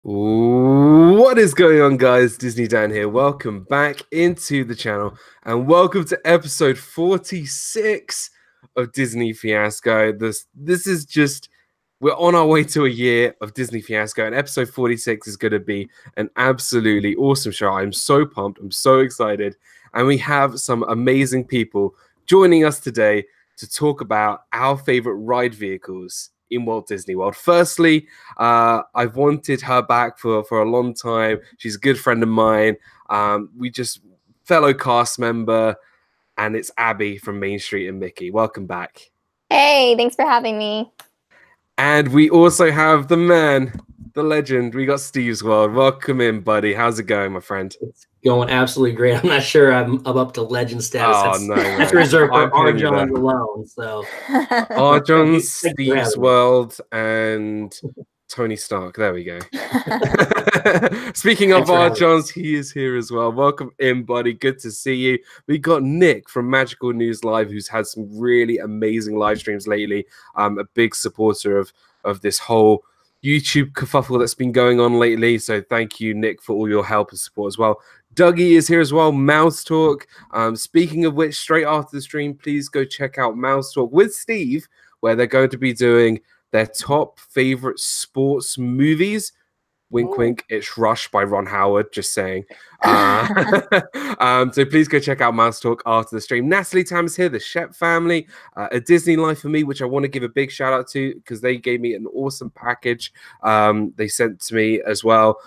What is going on, guys? Disney Dan here. Welcome back into the channel and welcome to episode 46 of Disney Fiasco. This is just, we're on our way to a year of Disney Fiasco, and episode 46 is going to be an absolutely awesome show. I'm so pumped. I'm so excited. And we have some amazing people joining us today to talk about our favorite ride vehicles in Walt Disney World. Firstly, I've wanted her back for a long time. She's a good friend of mine. We just fellow cast member, and it's Abby from Main Street and Mickey. Welcome back. Hey, thanks for having me. And we also have the man, the legend. We got Steve's World. Welcome in, buddy. How's it going, my friend? It's going absolutely great. I'm not sure I'm up to legend status. That's reserved for R. John alone. So R. John, Steve's World, and Tony Stark. There we go. Speaking of R. Johns, he is here as well. Welcome in, buddy. Good to see you. We got Nick from Magical News Live, who's had some really amazing live streams lately. A big supporter of this whole YouTube kerfuffle that's been going on lately. So thank you, Nick, for all your help and support as well. Dougie is here as well. Mouse Talk. Speaking of which, straight after the stream, please go check out Mouse Talk with Steve, where they're going to be doing their top favorite sports movies. Wink, wink. It's Rush by Ron Howard. Just saying. So please go check out Mouse Talk after the stream. Natalie Tam is here. The Shep family. A Disney Life for Me, which I want to give a big shout out to because they gave me an awesome package. They sent to me as well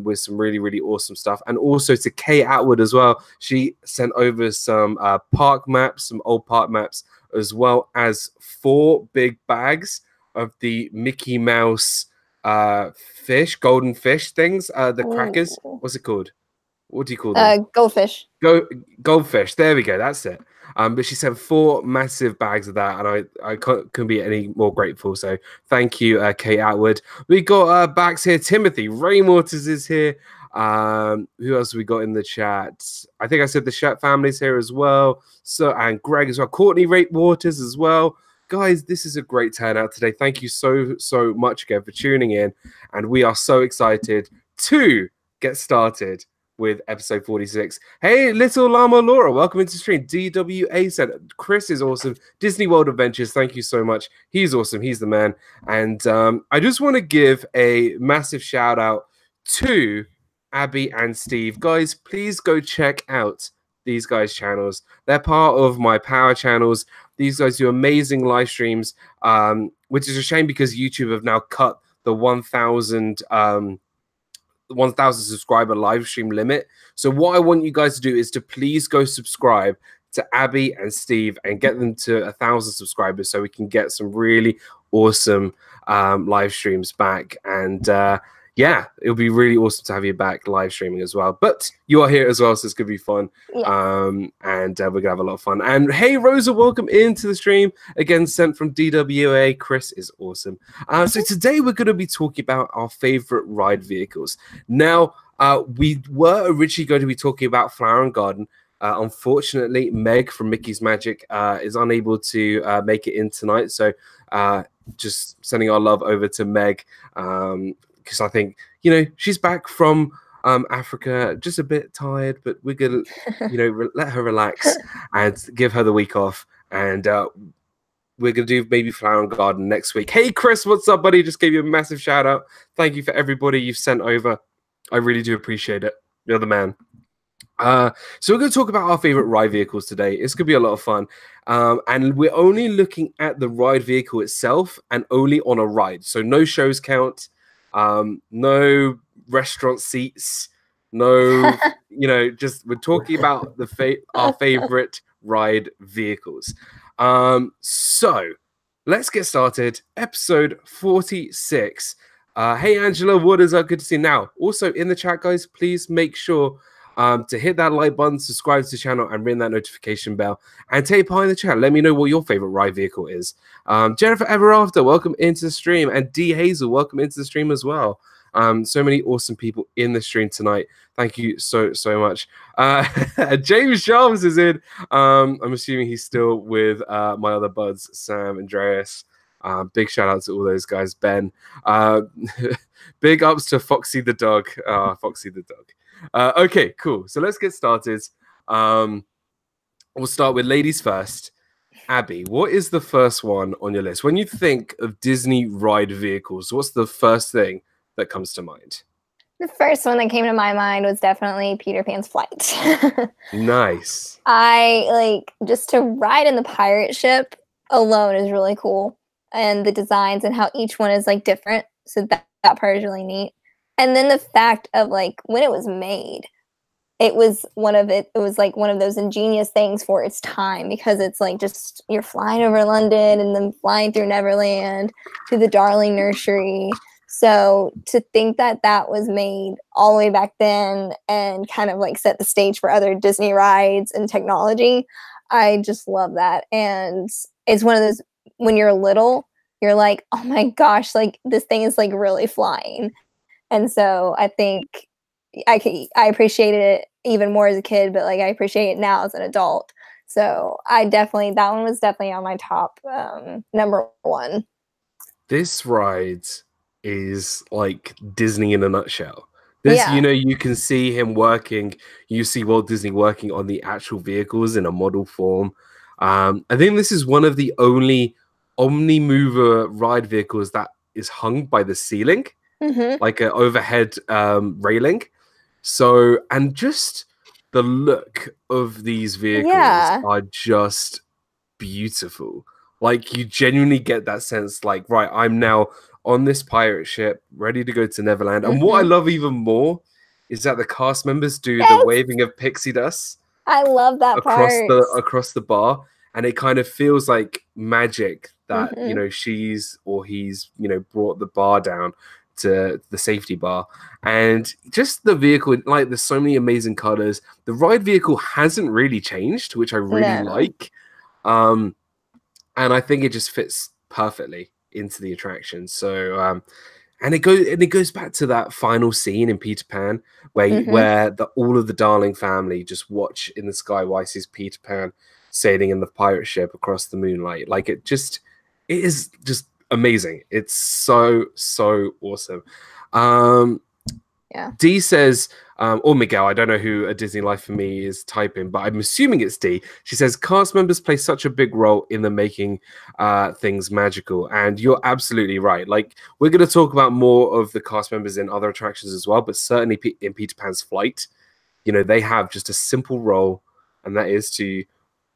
with some really, really awesome stuff. And also to Kay Atwood as well. She sent over some park maps, some old park maps, as well as 4 big bags of the Mickey Mouse golden fish things, the crackers. What's it called? What do you call them? Goldfish. Goldfish. There we go. That's it. But she sent 4 massive bags of that, and I couldn't be any more grateful. So thank you, Kate Atwood. We got Bax here. Timothy Rainwaters is here. Who else we got in the chat? I think I said the Shat family's here as well. So, and Greg as well. Courtney Waters as well. Guys, this is a great turnout today. Thank you so much again for tuning in. And we are so excited to get started with episode 46. Hey, Little Llama Laura, welcome into the stream. DWA said, Chris is awesome. Disney World Adventures, thank you so much. He's awesome. He's the man. And I just want to give a massive shout out to Abby and Steve. Guys, please go check out these guys' channels. They're part of my power channels. These guys do amazing live streams, which is a shame because YouTube have now cut the 1,000 subscriber live stream limit. So what I want you guys to do is to please go subscribe to Abby and Steve and get them to 1,000 subscribers so we can get some really awesome live streams back. And yeah, it'll be really awesome to have you back live streaming as well. But you are here as well, so it's going to be fun. Yeah. And we're going to have a lot of fun. And hey, Rosa, welcome into the stream. Again, sent from DWA. Chris is awesome. So today we're going to be talking about our favorite ride vehicles. Now, we were originally going to be talking about Flower and Garden. Unfortunately, Meg from Mickey's Magic is unable to make it in tonight. So just sending our love over to Meg. Because I think, you know, she's back from Africa, just a bit tired, but we're going to, you know, let her relax and give her the week off. And we're going to do maybe Flower and Garden next week. Hey, Chris, what's up, buddy? Just gave you a massive shout out. Thank you for everybody you've sent over. I really do appreciate it. You're the man. So we're going to talk about our favorite ride vehicles today. It's going to be a lot of fun. And we're only looking at the ride vehicle itself and only on a ride. So no shows count. No restaurant seats, no, you know, just we're talking about our favorite ride vehicles. So let's get started. Episode 46. Hey, Angela, what is up? Good to see you. Now, also in the chat, guys, please make sure to hit that like button, subscribe to the channel, and ring that notification bell. And take part in the chat. Let me know what your favorite ride vehicle is. Jennifer Ever After, welcome into the stream. And D Hazel, welcome into the stream as well. So many awesome people in the stream tonight. Thank you so much. James Sharms is in. I'm assuming he's still with my other buds, Sam, Andreas, Big shout out to all those guys, Ben. Big ups to Foxy the dog. Foxy the dog. Okay, cool. So let's get started. We'll start with ladies first. Abby, what is the first one on your list? When you think of Disney ride vehicles, what's the first thing that comes to mind? The first one that came to my mind was definitely Peter Pan's flight. Nice. Just to ride in the pirate ship alone is really cool. And the designs and how each one is like different. So that part is really neat. And then the fact of like when it was made, it was like one of those ingenious things for its time, because it's like just you're flying over London and then flying through Neverland to the Darling Nursery. So to think that that was made all the way back then and kind of like set the stage for other Disney rides and technology, I just love that. And it's one of those, when you're little, you're like, oh my gosh, like this thing is like really flying. And so I think I appreciated it even more as a kid, but like I appreciate it now as an adult. So that one was definitely on my top number one. This ride is like Disney in a nutshell. This, you know, you can see him working. You see Walt Disney working on the actual vehicles in a model form. I think this is one of the only Omni-Mover ride vehicles that is hung by the ceiling, like an overhead railing. So, and just the look of these vehicles are just beautiful. Like you genuinely get that sense like, right, I'm now on this pirate ship, ready to go to Neverland. And what I love even more is that the cast members do the waving of pixie dust. I love that across the bar, and it kind of feels like magic that you know he's you know brought the bar down to the safety bar. And just the vehicle, like there's so many amazing colors. The ride vehicle hasn't really changed, which I really like. And I think it just fits perfectly into the attraction. So and it goes back to that final scene in Peter Pan where all of the Darling family just watch in the sky while he sees Peter Pan sailing in the pirate ship across the moonlight. Like it is just amazing. It's so awesome. D says, or Miguel, I don't know who a Disney Life for Me is typing, but I'm assuming it's D. She says, cast members play such a big role in the making things magical. And you're absolutely right. Like, we're going to talk about more of the cast members in other attractions as well, but certainly in Peter Pan's flight, you know, they have just a simple role, and that is to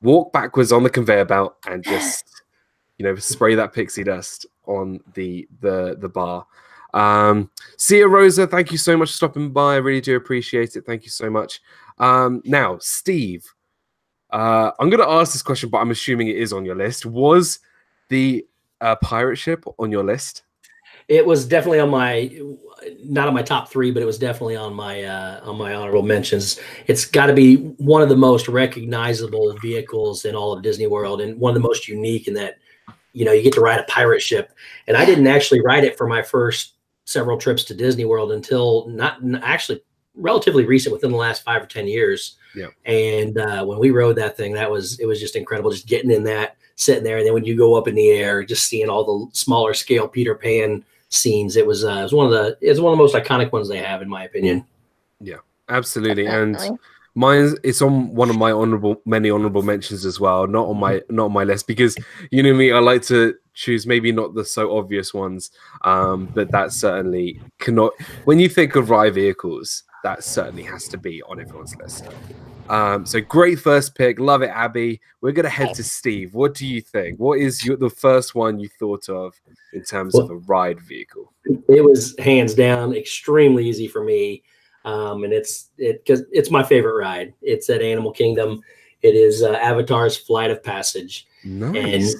walk backwards on the conveyor belt and just, you know, spray that pixie dust on the bar. Sia Rosa, thank you so much for stopping by. I really do appreciate it. Thank you so much. Now, Steve, I'm going to ask this question, but I'm assuming it is on your list. Was the pirate ship on your list? It was definitely on not on my top three, but it was definitely on my honorable mentions. It's got to be one of the most recognizable vehicles in all of Disney World, and one of the most unique in that, you know, you get to ride a pirate ship. And I didn't actually ride it for my first several trips to Disney World until not actually relatively recent, within the last 5 or 10 years. Yeah. And when we rode that thing, it was just incredible, just getting in that, sitting there. And then when you go up in the air, just seeing all the smaller scale Peter Pan scenes, it was one of the most iconic ones they have, in my opinion. Yeah, absolutely. And it's on one of my many honorable mentions as well, not on my list, because you know me, I like to choose maybe not the so obvious ones, but that certainly cannot. When you think of ride vehicles, that certainly has to be on everyone's list. So great first pick, love it, Abby. We're gonna head to Steve. What do you think? What is the first one you thought of in terms of a ride vehicle? It was hands down extremely easy for me. And because it's my favorite ride. It's at Animal Kingdom. It is Avatar's Flight of Passage. Nice.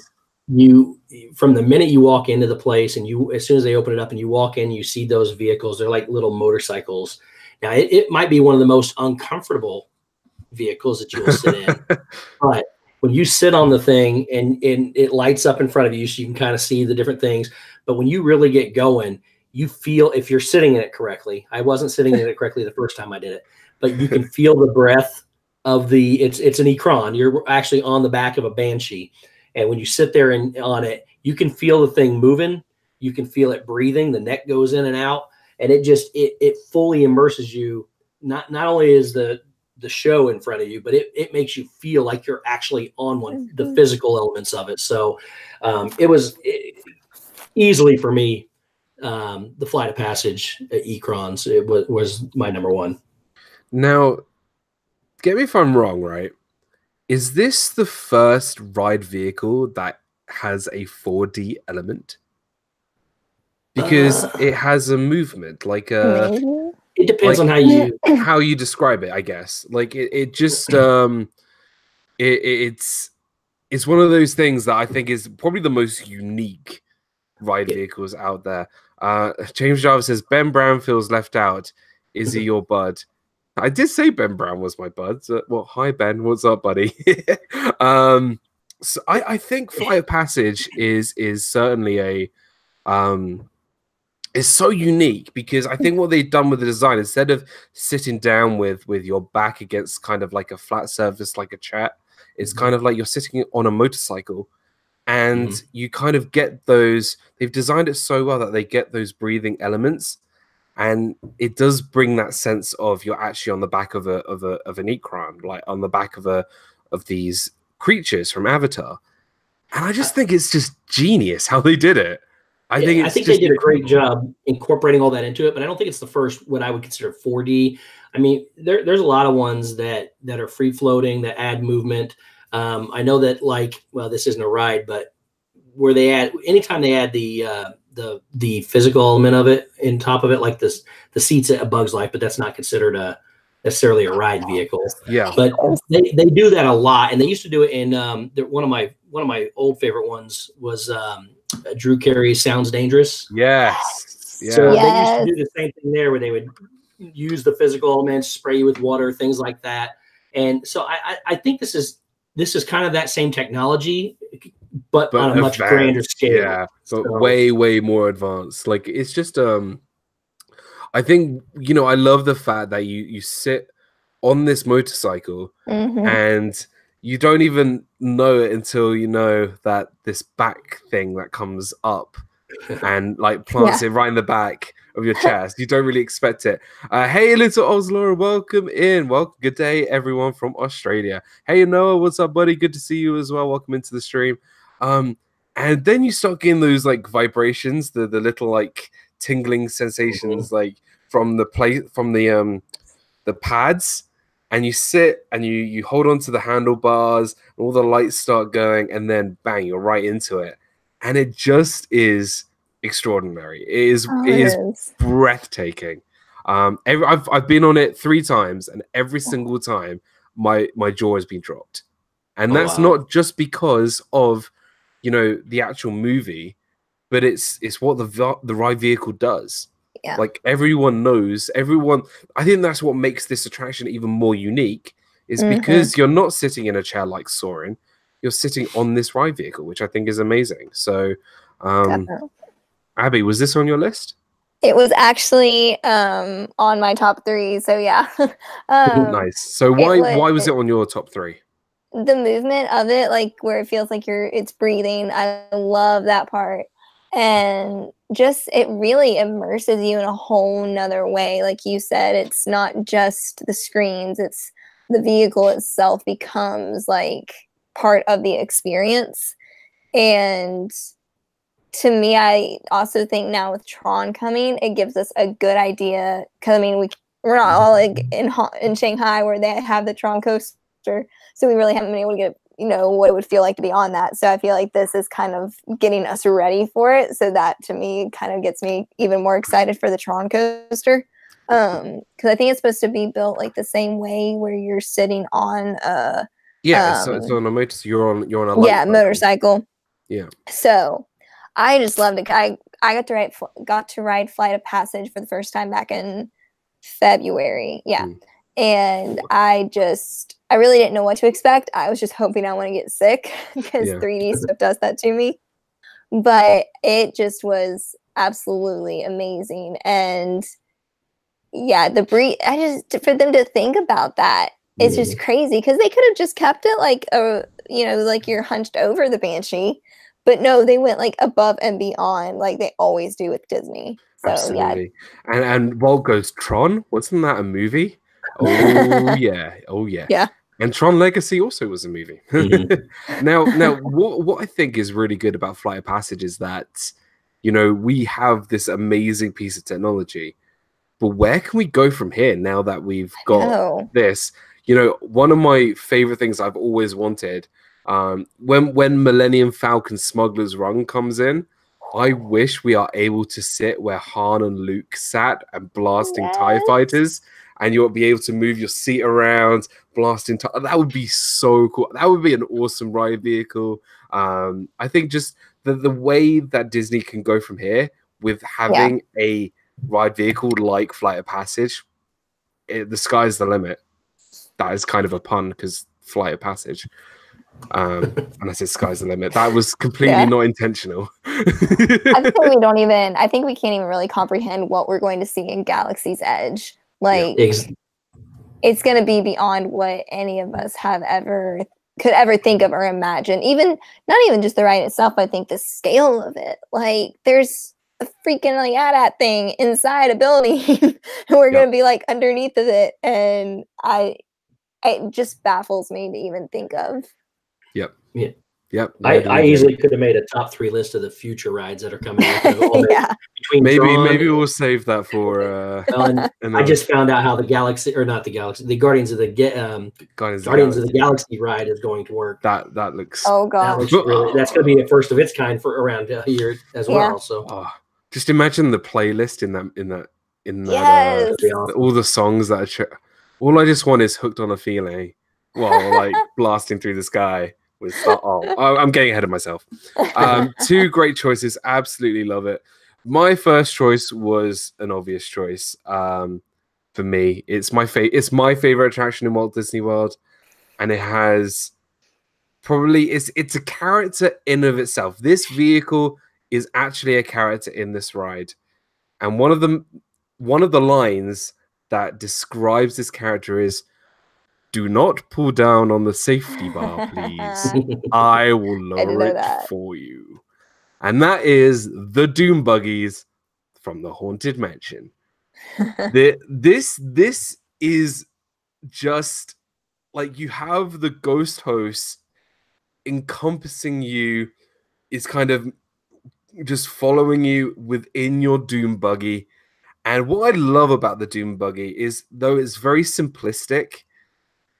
And from the minute you walk into the place, and as soon as they open it up and you walk in, you see those vehicles. They're like little motorcycles. Now it might be one of the most uncomfortable vehicles that you will sit in, but when you sit on the thing and it lights up in front of you, so you can kind of see the different things. But when you really get going, you feel, if you're sitting in it correctly, I wasn't sitting in it correctly the first time I did it, but you can feel the breath of it's an Ikran. You're actually on the back of a Banshee. And when you sit there on it, you can feel the thing moving, you can feel it breathing, the neck goes in and out, and it fully immerses you. Not only is the show in front of you, but it makes you feel like you're actually on one, the physical elements of it. So it was easily for me, the Flight of Passage at Ecrons, it was my number one. Now, get me if I'm wrong, right? Is this the first ride vehicle that has a 4D element? Because it has a movement, like a. It depends on how you describe it, I guess. Like it just it's one of those things that I think is probably the most unique ride vehicles out there. James Jarvis says Ben Brown feels left out. Is he your bud? I did say Ben Brown was my bud. So, well, hi Ben, what's up, buddy? So I think Flight of Passage is certainly a it's so unique because I think what they've done with the design, instead of sitting down with your back against kind of like a flat surface like a chair, it's kind of like you're sitting on a motorcycle, and you kind of get those. They've designed it so well that they get those breathing elements, and it does bring that sense of you're actually on the back of an Ikram, like on the back of these creatures from Avatar. And I just think it's just genius how they did it. I think they did a great job incorporating all that into it, but I don't think it's the first what I would consider 4D. I mean, there's a lot of ones that are free floating that add movement. I know that, like, well, this isn't a ride, but where they add, anytime they add the physical element of it in top of it, like the seats at A Bug's Life, but that's not considered necessarily a ride vehicle. Yeah, but they do that a lot, and they used to do it in one of my old favorite ones was Drew Carey's Sounds Dangerous. Yes. Yeah. So they used to do the same thing there, where they would use the physical elements, spray you with water, things like that. And so I think this is kind of that same technology, but on a much grander scale. Yeah, but way more advanced. Like, it's just I think, you know, I love the fact that you sit on this motorcycle and you don't even know it until you know that this back thing that comes up and like plants it right in the back of your chest. You don't really expect it. Hey, little Oslora, welcome in. Well, good day, everyone from Australia. Hey, Noah, what's up, buddy? Good to see you as well. Welcome into the stream. And then you start getting those like vibrations, the little like tingling sensations, like from the pads. And you sit and you hold on to the handlebars, and all the lights start going, and then bang, you're right into it. And it just is extraordinary. It is breathtaking. I've been on it 3 times, and every single time my jaw has been dropped. And that's not just because of, you know, the actual movie, but it's what the ride vehicle does. Yeah. Like everyone knows, I think that's what makes this attraction even more unique, is because you're not sitting in a chair like Soarin', you're sitting on this ride vehicle, which I think is amazing. So, Abby, was this on your list? It was actually on my top 3. So yeah. Nice. So why was it on your top 3? The movement of it, like where it feels like it's breathing. I love that part. And just it really immerses you in a whole nother way. Like you said, it's not just the screens, it's the vehicle itself becomes like part of the experience. And to me, I also think now with Tron coming, it gives us a good idea, because I mean we're not all like in Shanghai where they have the Tron coaster, so we really haven't been able to get, you know, what it would feel like to be on that. So I feel like this is kind of getting us ready for it. So that to me kind of gets me even more excited for the Tron coaster. Because I think it's supposed to be built like the same way where you're sitting on a so it's on a motorcycle. You're on a light motorcycle. Yeah. So I just loved it. I got to ride Flight of Passage for the first time back in February. Yeah. And I really didn't know what to expect. I was just hoping I want to get sick because 3D stuff does that to me. But it just was absolutely amazing. And yeah, for them to think about that, it's just crazy, because they could have just kept it like like you're hunched over the Banshee. But no, they went like above and beyond, like they always do with Disney. So Absolutely. And Walt goes, Tron? Wasn't that a movie? Oh yeah. Oh yeah. yeah. And Tron Legacy also was a movie. Now, what I think is really good about Flight of Passage is that, you know, we have this amazing piece of technology, but where can we go from here now that we've got this? You know, one of my favorite things I've always wanted, when Millennium Falcon Smuggler's Run comes in, I wish we are able to sit where Han and Luke sat and blasting TIE fighters, and you'll be able to move your seat around, blasting. That would be so cool. That would be an awesome ride vehicle. I think just the way that Disney can go from here with having a ride vehicle like Flight of Passage, the sky's the limit. That is kind of a pun because Flight of Passage. And I said sky's the limit. That was completely not intentional. I think we can't even really comprehend what we're going to see in Galaxy's Edge. Like it's going to be beyond what any of us could ever think of or imagine. Even not even just the ride itself, I think the scale of it. Like there's a freaking like AT-AT thing inside a building and we're going to be like underneath of it, and it just baffles me to even think of. Yep. I easily could have made a top 3 list of the future rides that are coming out. Maybe we'll save that for. I just found out how the Guardians of the Galaxy ride is going to work. That looks. Oh god. That's going to be a first of its kind for around here as well. So just imagine the playlist in that. All the songs that are. All I just want is Hooked on a Feeling while like blasting through the sky. I'm getting ahead of myself. 2 great choices. Absolutely love it. My first choice was an obvious choice. For me, it's my favorite attraction in Walt Disney World, and it has probably it's a character in of itself. This vehicle is actually a character in this ride, and one of the lines that describes this character is, "Do not pull down on the safety bar, please. I will lower it for you." And that is the Doom Buggies from the Haunted Mansion. This is just like you have the ghost host encompassing you, is kind of just following you within your Doom Buggy. And what I love about the Doom Buggy is, though it's very simplistic,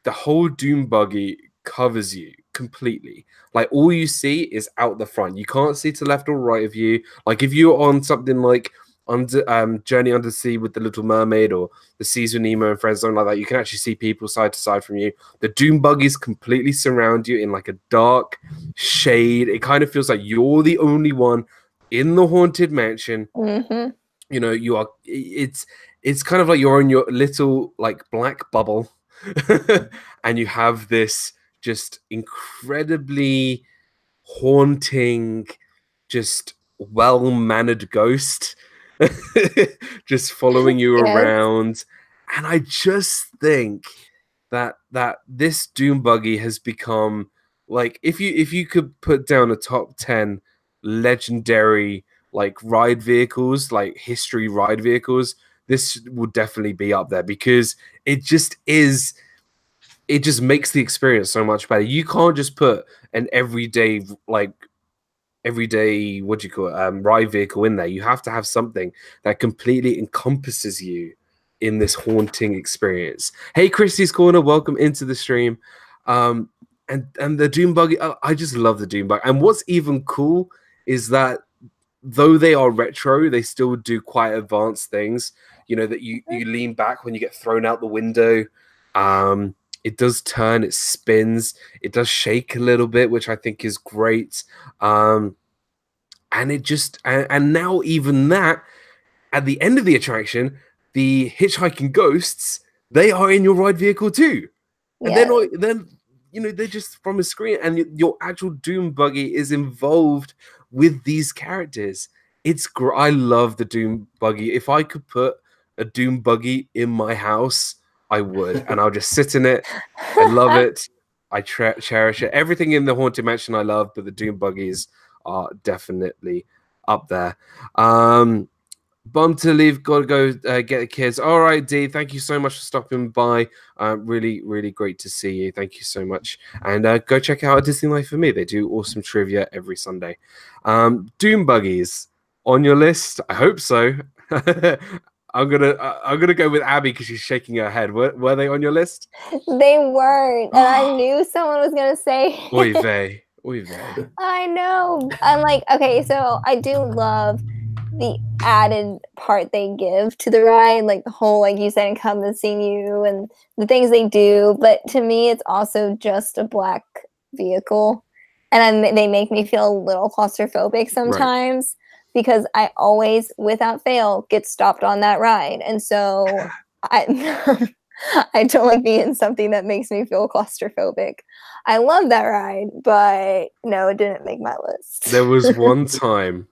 the whole Doom Buggy covers you completely. Like all you see is out the front. You can't see to left or right of you. Like if you're on something like Journey Under the Sea with the Little Mermaid or the Seas with Nemo and Friends, something like that, you can actually see people side to side from you. The Doom Buggies completely surround you in like a dark shade. It kind of feels like you're the only one in the Haunted Mansion. You know, you are. It's kind of like you're in your little like black bubble. And you have this just incredibly haunting, just well-mannered ghost just following you around. And I just think that this Doom Buggy has become like, if you could put down a top 10 legendary like ride vehicles, like history ride vehicles, this would definitely be up there, because it just makes the experience so much better. You can't just put an everyday ride vehicle in there. You have to have something that completely encompasses you in this haunting experience. Hey, Christy's Corner, welcome into the stream. And the Doom Buggy, I just love the Doom Buggy. And what's even cool is that though they are retro, they still do quite advanced things. You know, that you lean back when you get thrown out the window. It does turn, it spins, it does shake a little bit, which I think is great. And it just, and now even that, at the end of the attraction, the hitchhiking ghosts, they are in your ride vehicle too. And they're just from a screen, and your actual Doom Buggy is involved with these characters. I love the Doom Buggy. If I could put a Doom Buggy in my house, I would, and I'll just sit in it. I love it. I cherish it. Everything in the Haunted Mansion I love, but the Doom Buggies are definitely up there. Bum to leave, gotta go get the kids. All right, D, thank you so much for stopping by. Really, really great to see you. Thank you so much. And go check out Disney Life for Me. They do awesome trivia every Sunday. Doom Buggies on your list? I hope so. I'm gonna go with Abby because she's shaking her head. Were they on your list? They weren't, and I knew someone was gonna say. Oy vey, oy vey. I know. I'm like, okay, so I do love the added part they give to the ride, like the whole, like you said, encompassing you and the things they do. But to me, it's also just a black vehicle, and they make me feel a little claustrophobic sometimes because I always, without fail, get stopped on that ride, and so I. I don't like being in something that makes me feel claustrophobic. I love that ride, but no, it didn't make my list. There was one time,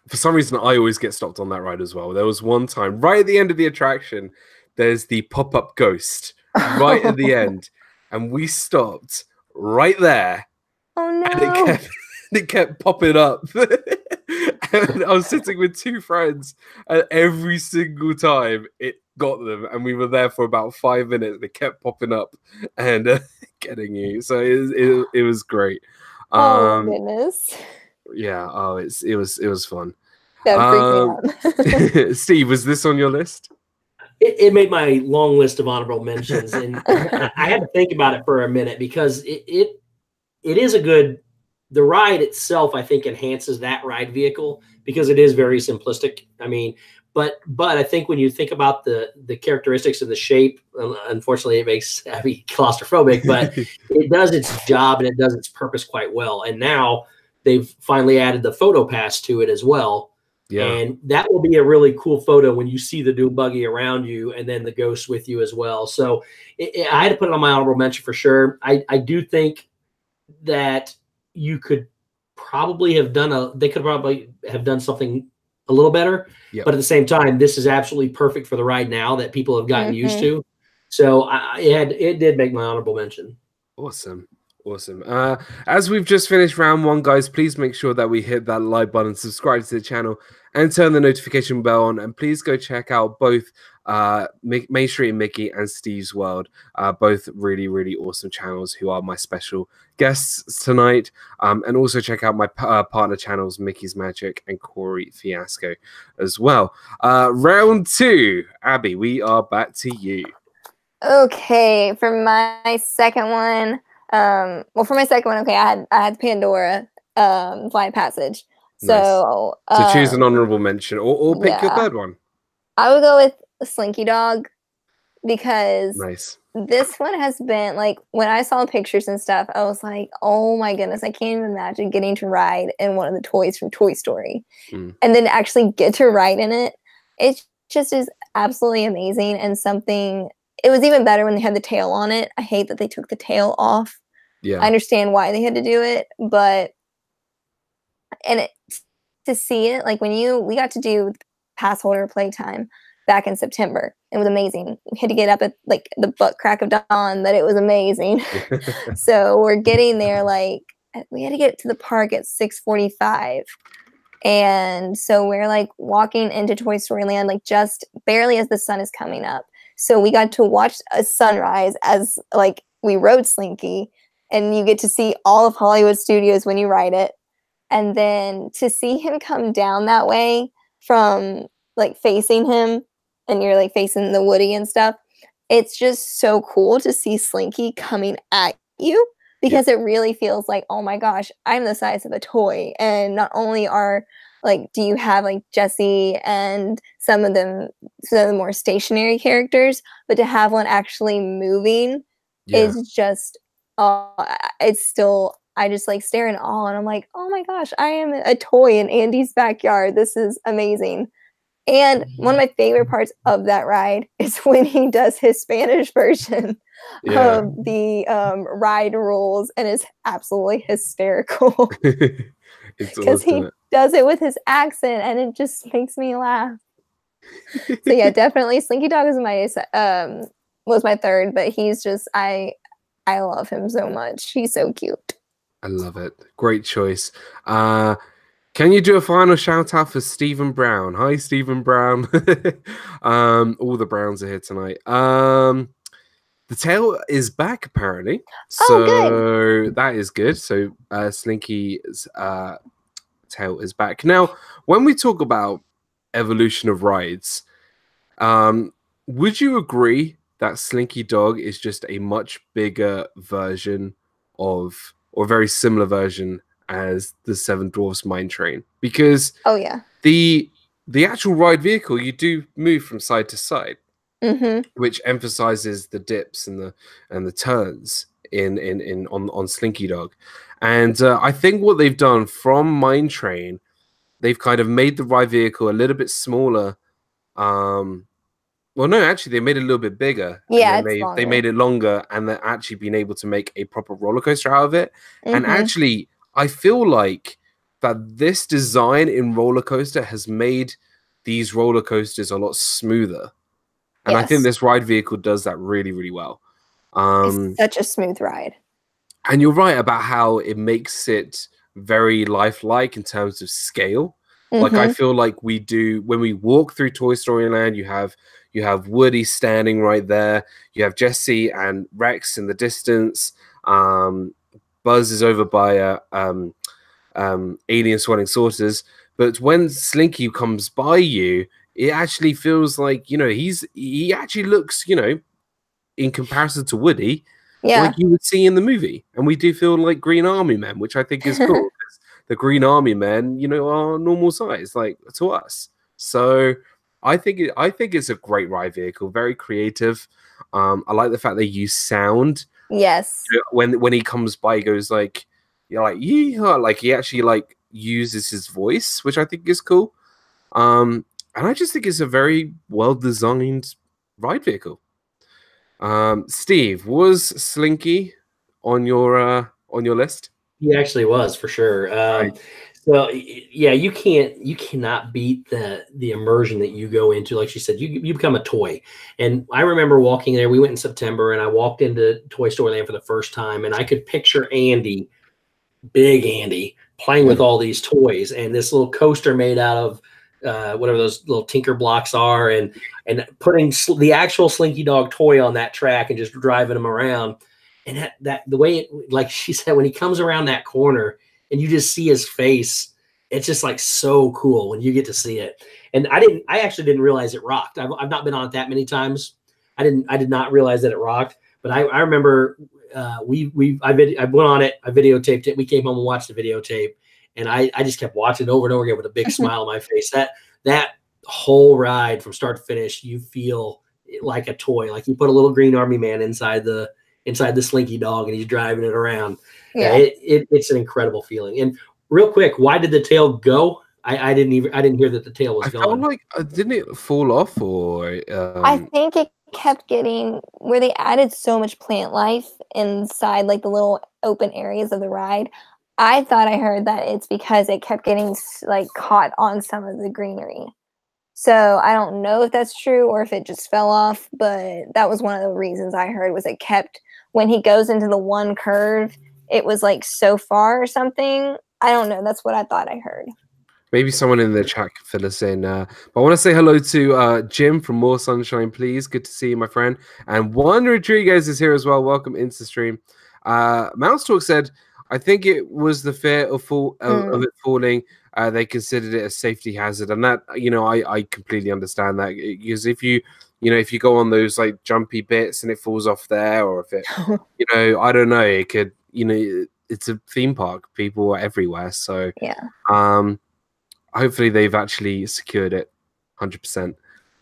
for some reason, I always get stopped on that ride as well. There was one time, right at the end of the attraction, there's the pop-up ghost right at the end, and we stopped right there. Oh no! And it kept popping up. And I was sitting with two friends, and every single time it got them, and we were there for about 5 minutes. They kept popping up and getting you. So it was great. Oh goodness! Yeah. Oh, it was fun. That freaked me out. Steve, was this on your list? It made my long list of honorable mentions, and I had to think about it for a minute because it is a good. The ride itself, I think, enhances that ride vehicle because it is very simplistic. I mean, but I think when you think about the characteristics of the shape, unfortunately, it makes Abby claustrophobic, but it does its job and it does its purpose quite well. And now they've finally added the photo pass to it as well. Yeah. And that will be a really cool photo when you see the Doom Buggy around you and then the ghost with you as well. So I had to put it on my honorable mention for sure. I do think that you could probably have they could probably have done something a little better, but at the same time, this is absolutely perfect for the ride now that people have gotten used to. So it did make my honorable mention. Awesome. As we've just finished round one, guys, please make sure that we hit that like button, subscribe to the channel, and turn the notification bell on. And please go check out both Main Street and Mickey and Steve's World, both really, really awesome channels who are my special guests tonight. And also check out my partner channels, Mickey's Magic and Corey Fiasco as well. Round two, Abby, we are back to you. Okay, for my second one. Okay, I had Pandora, Flight Passage. So choose an honorable mention or pick your third one. I would go with Slinky Dog because this one has been like when I saw pictures and stuff, I was like, oh my goodness, I can't even imagine getting to ride in one of the toys from Toy Story and then actually get to ride in it. It just is absolutely amazing and something. It was even better when they had the tail on it. I hate that they took the tail off. Yeah, I understand why they had to do it, but to see it, like we got to do pass holder playtime back in September. It was amazing. We had to get up at like the butt crack of dawn, but it was amazing. So we're getting there, like we had to get to the park at 6:45. And so we're like walking into Toy Story Land, like just barely as the sun is coming up. So we got to watch a sunrise as like we rode Slinky, and you get to see all of Hollywood Studios when you ride it. And then to see him come down that way from like facing him and you're like facing the Woody and stuff, it's just so cool to see Slinky coming at you because it really feels like, oh my gosh, I'm the size of a toy. And not only do you have like Jessie and some of the more stationary characters, but to have one actually moving is just, it's still, I just like stare in awe and I'm like, oh my gosh, I am a toy in Andy's backyard. This is amazing. And one of my favorite parts of that ride is when he does his Spanish version of the ride rules, and it's absolutely hysterical because he does it with his accent and it just makes me laugh. So yeah, definitely Slinky Dog is was my third, but he's just I love him so much. He's so cute. I love it. Great choice. Can you do a final shout out for Stephen Brown? Hi, Stephen Brown. All the Browns are here tonight. The tail is back apparently, Oh, good. so that is good. So Slinky's tail is back. Now, when we talk about evolution of rides, would you agree that Slinky Dog is just a much bigger version of, or very similar version as the Seven Dwarfs Mine Train? Because Oh yeah. the actual ride vehicle, you do move from side to side, Mm-hmm. which emphasizes the dips and the turns on Slinky Dog. And I think what they've done from Mine Train, they've kind of made the ride vehicle a little bit smaller. Well, no, actually, they made it a little bit bigger. Yeah, And then it's they made it longer, and they're actually been able to make a proper roller coaster out of it. And actually, I feel like that this design in roller coaster has made these roller coasters a lot smoother. And I think Yes. this ride vehicle does that really, really well. It's such a smooth ride. And you're right about how it makes it very lifelike in terms of scale. Like I feel like we do when we walk through Toy Story Land, you have Woody standing right there. You have Jesse and Rex in the distance. Buzz is over by alien swirling saucers. But when Slinky comes by you, it actually feels like, you know, he actually looks, you know, in comparison to Woody, like you would see in the movie. And we do feel like Green Army Men, which I think is cool, because the Green Army Men, you know, are normal size, like to us. So I think it's a great ride vehicle, very creative. I like the fact they use sound. Yes. You know, when he comes by, he goes like, you're like, yeah, like he actually like uses his voice, which I think is cool. And I just think it's a very well designed ride vehicle. Steve, was Slinky on your list? He actually was, for sure. Right. So yeah, you cannot beat the immersion that you go into. Like she said, you become a toy. And I remember walking there. We went in September, and I walked into Toy Story Land for the first time, and I could picture Andy, big Andy, playing with all these toys, and this little coaster made out of whatever those little Tinker blocks are, and putting the actual Slinky Dog toy on that track and just driving him around. And that the way it, like she said, when he comes around that corner and you just see his face, it's just like so cool when you get to see it. And I actually didn't realize it rocked. I've not been on it that many times. I did not realize that it rocked. But I remember I went on it. I videotaped it. We came home and watched the videotape, and I just kept watching it over and over again with a big smile on my face. That whole ride from start to finish, you feel like a toy. Like you put a little Green Army Man inside the Slinky Dog, and he's driving it around. Yeah, it's an incredible feeling. And real quick, why did the tail go? I didn't hear that the tail was gone. I felt like didn't it fall off, or I think it kept getting where they added so much plant life inside like the little open areas of the ride. I thought I heard that it's because it kept getting like caught on some of the greenery. So I don't know if that's true or if it just fell off, but that was one of the reasons I heard was it kept, when he goes into the one curve, it was like so far or something. I don't know. That's what I thought I heard. Maybe someone in the chat can fill us in. But I want to say hello to Jim from More Sunshine, please. Good to see you, my friend. And Juan Rodriguez is here as well. Welcome into the stream. Mouse Talk said, I think it was the fear of it falling. They considered it a safety hazard, and that, you know, I completely understand that, because if you go on those like jumpy bits and it falls off there, or if it, you know, I don't know, it could, you know, it's a theme park, people are everywhere, so yeah. Hopefully they've actually secured it 100%.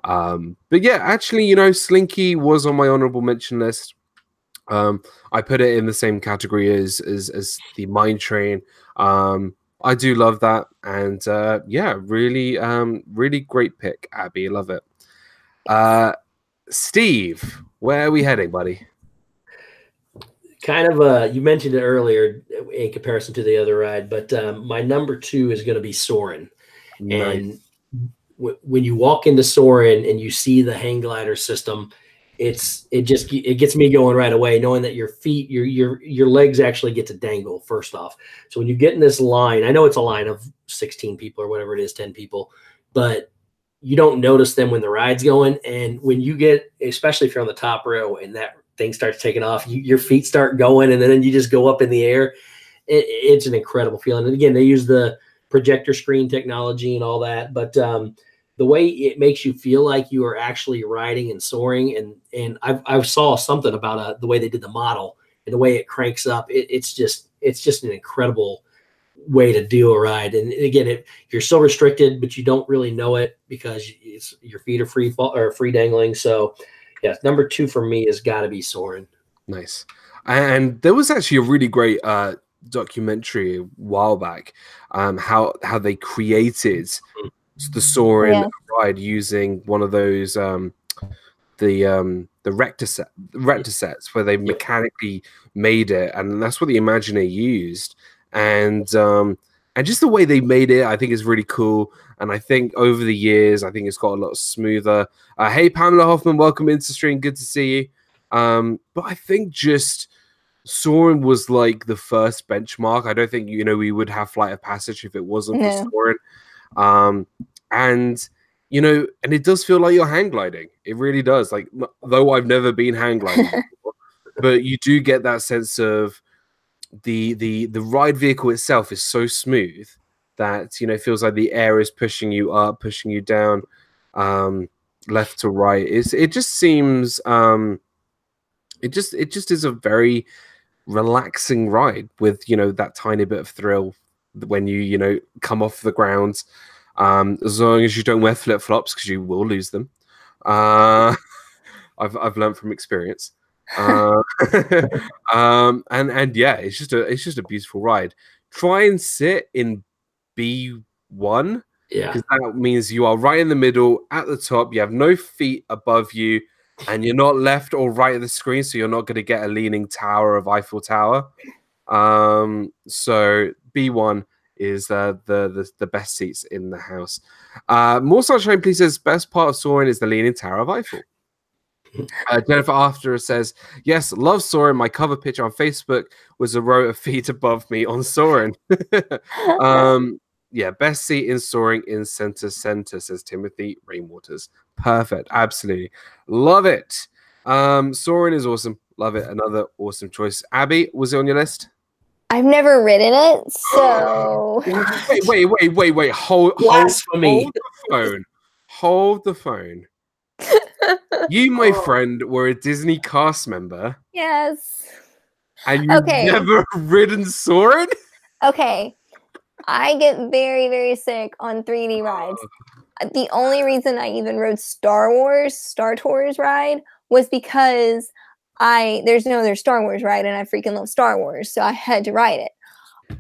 But yeah, actually, you know, Slinky was on my honorable mention list. I put it in the same category as the Mine Train. I do love that, and yeah, really great pick, Abby. Love it. Steve, where are we heading, buddy? Kind of you mentioned it earlier in comparison to the other ride, but my number 2 is going to be Soarin'. Nice. And when you walk into Soarin' and you see the hang glider system, it gets me going right away, knowing that your feet, your legs actually get to dangle first off. So when you get in this line, I know it's a line of 16 people or whatever it is, 10 people, but you don't notice them when the ride's going. And when you get, especially if you're on the top row and that thing starts taking off, your feet start going, and then you just go up in the air. It's an incredible feeling. And again, they use the projector screen technology and all that, but the way it makes you feel like you are actually riding and soaring, and I saw something about the way they did the model and the way it cranks up. It's just an incredible way to do a ride. And again, you're so restricted, but you don't really know it because your feet are free dangling. So yeah, number 2 for me has got to be soaring. Nice. And there was actually a really great documentary a while back, how they created the soaring ride using one of those the rector sets where they mechanically made it, and that's what the Imagineer used. And just the way they made it, I think is really cool. And I think over the years, I think it's got a lot smoother. Hey, Pamela Hoffman, welcome into stream. Good to see you. But I think just soaring was like the first benchmark. I don't think, we would have Flight of Passage if it wasn't for soaring. And it does feel like you're hang gliding. It really does. Like, though I've never been hang gliding before, but you do get that sense of the ride vehicle itself is so smooth that it feels like the air is pushing you up, pushing you down, left to right. It just seems it just is a very relaxing ride with that tiny bit of thrill when you come off the ground, as long as you don't wear flip-flops, because you will lose them. I've learned from experience. And yeah, it's just a beautiful ride. Try and sit in B1, because that means you are right in the middle at the top. You have no feet above you, and you're not left or right of the screen, so you're not going to get a leaning tower of Eiffel Tower. So B1 is the best seats in the house. More Sunshine, please, says best part of soaring is the leaning tower of Eiffel. Jennifer After says, yes, love soaring. My cover picture on Facebook was a row of feet above me on soaring. Yeah, best seat in soaring in center, says Timothy Rainwaters. Perfect. Absolutely. Love it. Soaring is awesome. Love it. Another awesome choice. Abby, was it on your list? I've never ridden it, so wait. Hold the phone. Hold the phone. You, my friend, were a Disney cast member. Yes. And you've never ridden soaring? Okay. I get very, very sick on 3D rides. The only reason I even rode Star Tours ride was because there's no other Star Wars ride, and I freaking love Star Wars, so I had to ride it.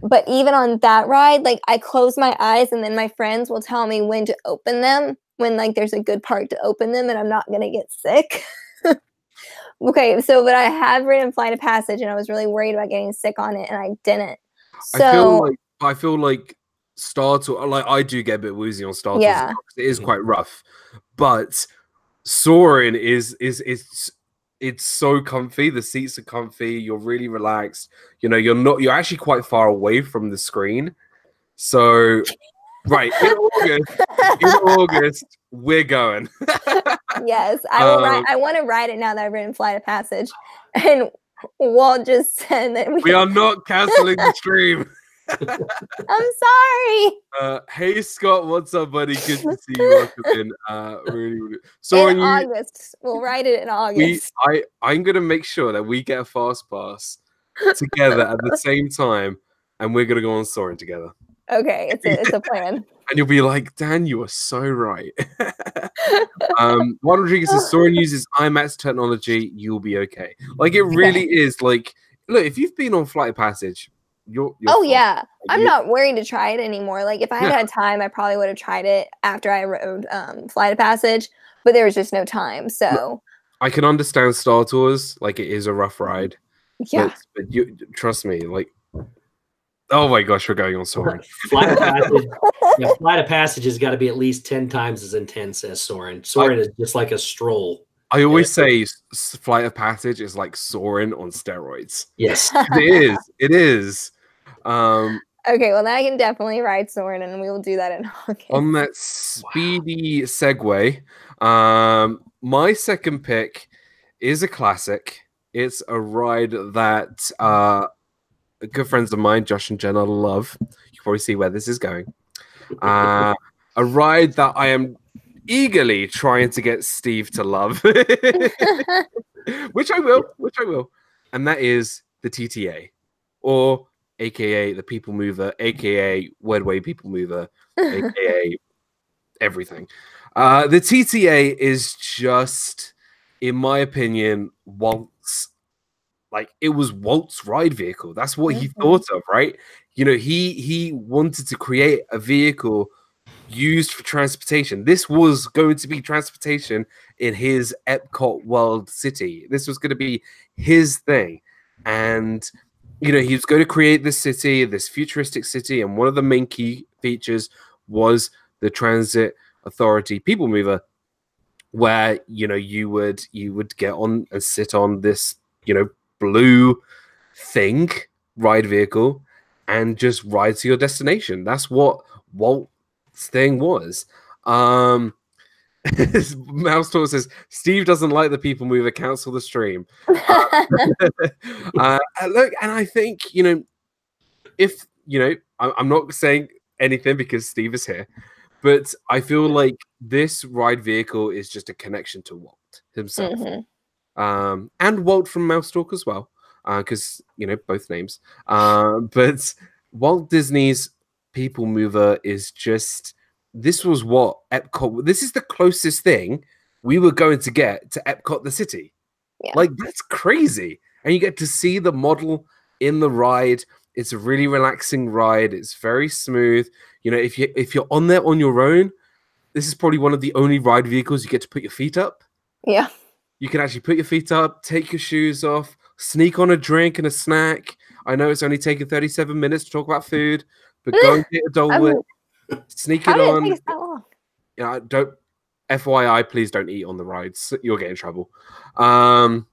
But even on that ride, like, I close my eyes, and then my friends will tell me when to open them, when like there's a good part to open them, and I'm not gonna get sick. Okay, so but I have ridden Flight of Passage, and I was really worried about getting sick on it, and I didn't. So I feel like Star Tours, like, I do get a bit woozy on Star Tours. Yeah. It is quite rough, but soaring is it's so comfy. The seats are comfy. You're really relaxed. You're actually quite far away from the screen. So, right, in August, we're going. Yes, I will ride. I want to ride it now that I've ridden Flight of Passage. And Walt just said that we are not canceling the stream. I'm sorry. Hey Scott, what's up, buddy? Good to see you. Welcome in. Really. So in August, we'll ride it in August. I'm gonna make sure that we get a fast pass together at the same time, and we're gonna go on soaring together. Okay, it's a plan. And you'll be like, Dan, you are so right. Juan Rodriguez says soaring uses IMAX technology. You'll be okay. Like, it really is. Like, look, if you've been on Flight of Passage, you're fine. Yeah, I'm not worried to try it anymore. Like, if I had time, I probably would have tried it after I rode Flight of Passage, but there was just no time. So I can understand Star Tours. Like, it is a rough ride. Yeah, but you trust me. Like, oh my gosh, we're going on soaring. Flight of Passage has got to be at least 10 times as intense as soaring. Soaring is just like a stroll. I always say Flight of Passage is like Soarin' on steroids. Yes. It is. It is. Okay, well, then I can definitely ride Soren, and we will do that in August. On that speedy segue, my second pick is a classic. It's a ride that good friends of mine, Josh and Jenna, love. You can probably see where this is going. A ride that I am eagerly trying to get Steve to love, which I will. And that is the TTA, or AKA the People Mover, AKA Wordway People Mover, AKA everything. The TTA is just, in my opinion, Walt's, like, it was Walt's ride vehicle. That's what he thought of, right? You know, he wanted to create a vehicle used for transportation. This was going to be transportation in his Epcot World City. This was going to be his thing. And, you know, he was going to create this city, this futuristic city. And one of the main key features was the Transit Authority People Mover, where, you know, you would get on and sit on this, you know, blue thing, ride vehicle, and just ride to your destination. That's what Walt's thing was. Mouse Talk says Steve doesn't like the People Mover, cancel the stream. Look, and I think, you know, if, you know, I'm not saying anything because Steve is here, but I feel like this ride vehicle is just a connection to Walt himself. And Walt from Mouse Talk as well, because, you know, both names. But Walt Disney's People Mover is just, this was what Epcot, this is the closest thing we were going to get to Epcot the city. Yeah. Like, that's crazy. And you get to see the model in the ride. It's a really relaxing ride. It's very smooth. You know, if you're on there on your own, this is probably one of the only ride vehicles you get to put your feet up. Yeah. You can actually put your feet up, take your shoes off, sneak on a drink and a snack. I know it's only taken 37 minutes to talk about food, but go and get a Dole Whip, sneak it on. It take that long? You know, don't, FYI, please don't eat on the rides. You'll get in trouble. But